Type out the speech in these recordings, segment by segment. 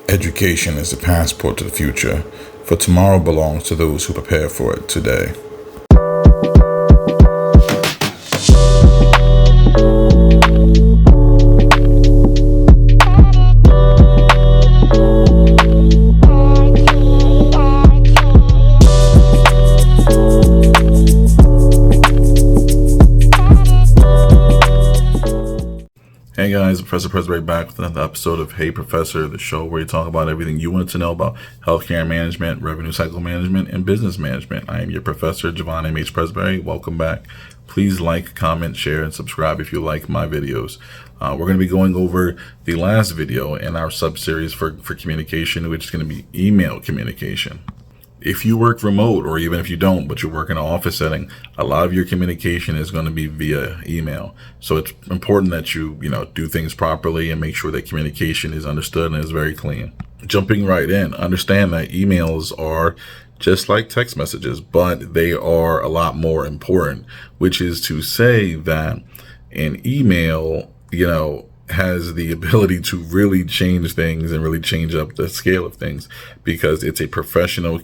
Education is the passport to the future, for tomorrow belongs to those who prepare for it today. Hey guys, Professor Presbury back with another episode of Hey Professor, the show where we talk about everything you wanted to know about healthcare management, revenue cycle management, and business management. I am your professor, Javon M. H. Presbury. Welcome back. Please like, comment, share, and subscribe if you like my videos. We're going to be going over the last video in our sub-series for communication, which is going to be email communication. If you work remote, or even if you don't, but you work in an office setting, a lot of your communication is going to be via email. So it's important that you do things properly and make sure that communication is understood and is very clean. Jumping right in, understand that emails are just like text messages, but they are a lot more important, which is to say that an email, has the ability to really change things and really change up the scale of things, because it's a professional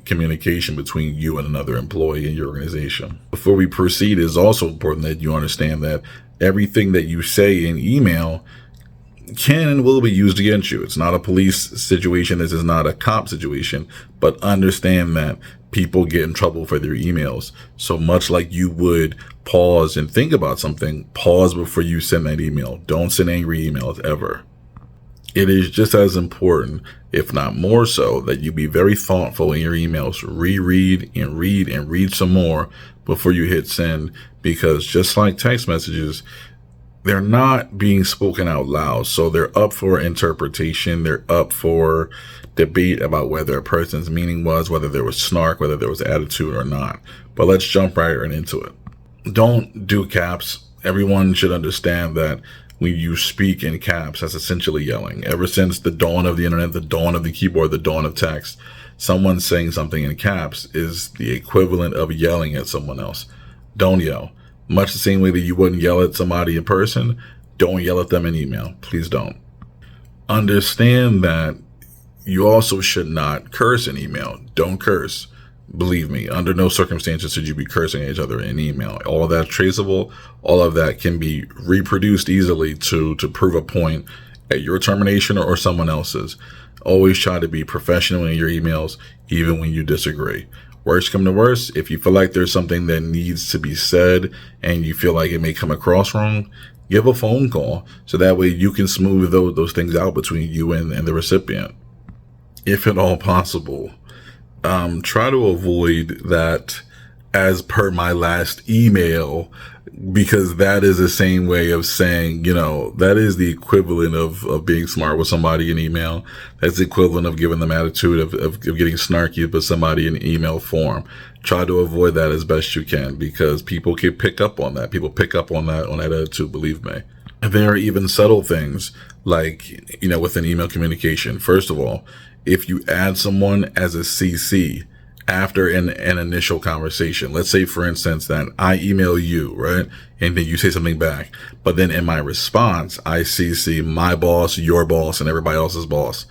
communication between you and another employee in your organization. Before we proceed, it is also important that you understand that everything that you say in email can and will be used against you. It's not a police situation. This is not a cop situation, but understand that people get in trouble for their emails. So much like you would pause and think about something, pause before you send that email. Don't send angry emails ever. It is just as important, if not more so, that you be very thoughtful in your emails. Reread and read some more before you hit send, because just like text messages, they're not being spoken out loud. So they're up for interpretation. They're up for debate about whether a person's meaning was, whether there was snark, whether there was attitude or not. But let's jump right into it. Don't do caps. Everyone should understand that when you speak in caps, that's essentially yelling. Ever since the dawn of the internet, the dawn of the keyboard, the dawn of text, someone saying something in caps is the equivalent of yelling at someone else. Don't yell. Much the same way that you wouldn't yell at somebody in person, don't yell at them in email. Please don't. Understand that you also should not curse in email. Don't curse. Believe me, under no circumstances should you be cursing at each other in email. All of that's traceable. All of that can be reproduced easily to prove a point at your termination or someone else's. Always try to be professional in your emails, even when you disagree. Worst come to worst, if you feel like there's something that needs to be said and you feel like it may come across wrong, give a phone call so that way you can smooth those things out between you and the recipient. If at all possible, try to avoid that as per my last email, because that is the same way of saying, that is the equivalent of being smart with somebody in email. That's the equivalent of giving them attitude, of getting snarky with somebody in email form. Try to avoid that as best you can, because people can pick up on that. People pick up on that attitude, believe me. And there are even subtle things like, within email communication. First of all, if you add someone as a CC after an initial conversation, let's say, for instance, that I email you, right? And then you say something back. But then in my response, I CC my boss, your boss, and everybody else's boss.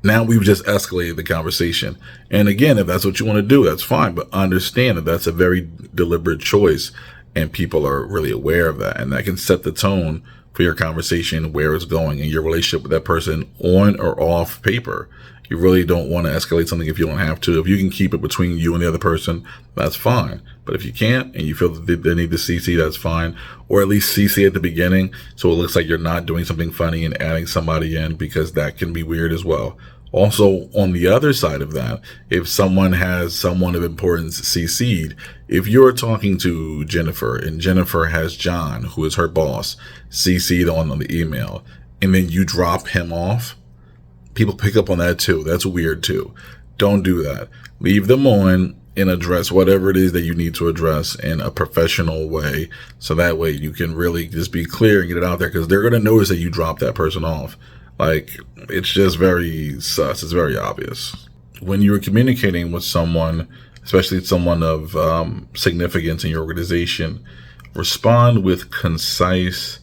Now we've just escalated the conversation. And again, if that's what you want to do, that's fine. But understand that that's a very deliberate choice, and people are really aware of that. And that can set the tone for your conversation, where it's going, and your relationship with that person on or off paper. You really don't want to escalate something if you don't have to. If you can keep it between you and the other person, that's fine. But if you can't and you feel that they need to CC, that's fine. Or at least CC at the beginning, so it looks like you're not doing something funny and adding somebody in, because that can be weird as well. Also, on the other side of that, if someone has someone of importance CC'd, if you're talking to Jennifer and Jennifer has John, who is her boss, CC'd on the email, and then you drop him off, people pick up on that too. That's weird too. Don't do that. Leave them on and address whatever it is that you need to address in a professional way. So that way you can really just be clear and get it out there, because they're going to notice that you dropped that person off. Like, it's just very sus. It's very obvious. When you're communicating with someone, especially someone of significance in your organization, respond with concise,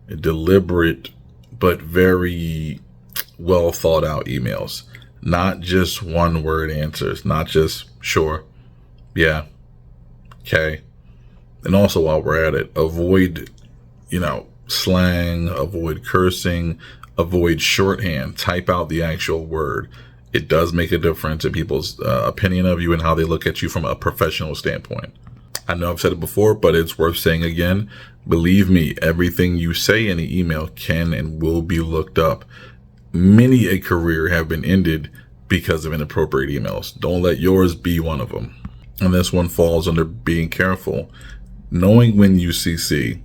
deliberate, but very well thought out emails, not just one word answers, not just sure, yeah, okay. And also, while we're at it, avoid, slang, avoid cursing, avoid shorthand, type out the actual word. It does make a difference in people's opinion of you and how they look at you from a professional standpoint. I know I've said it before, but it's worth saying again. Believe me, everything you say in the email can and will be looked up. Many a career have been ended because of inappropriate emails. Don't let yours be one of them. And this one falls under being careful. Knowing when you CC.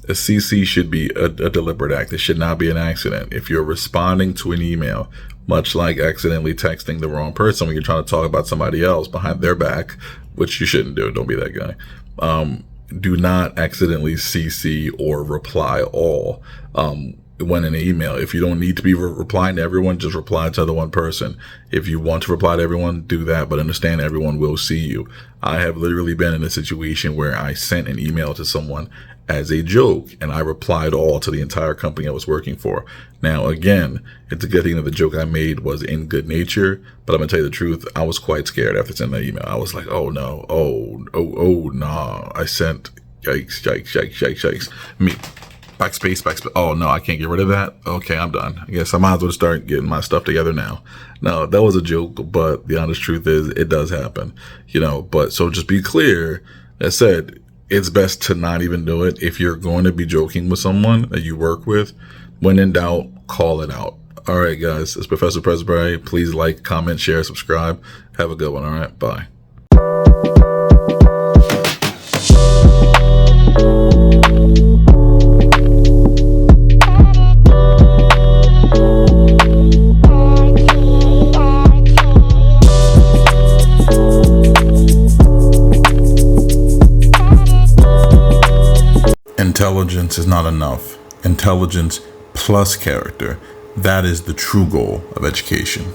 A CC should be a deliberate act. It should not be an accident. If you're responding to an email, much like accidentally texting the wrong person when you're trying to talk about somebody else behind their back, which you shouldn't do. Don't be that guy. Do not accidentally CC or reply all when in an email. If you don't need to be replying to everyone, just reply to the one person. If you want to reply to everyone, do that, but understand everyone will see you. I have literally been in a situation where I sent an email to someone as a joke, and I replied all to the entire company I was working for. Now, again, it's a good thing that the joke I made was in good nature, but I'm gonna tell you the truth, I was quite scared after sending that email. I was like, oh no, oh nah. I sent yikes. Backspace. Oh no, I can't get rid of that. Okay, I'm done. I guess I might as well start getting my stuff together now. No, that was a joke, but the honest truth is it does happen, but so just be clear. As said, it's best to not even do it. If you're going to be joking with someone that you work with, when in doubt, call it out. All right, guys, it's Professor Presbury. Please like, comment, share, subscribe. Have a good one. All right, bye. Intelligence is not enough. Intelligence plus character. That is the true goal of education.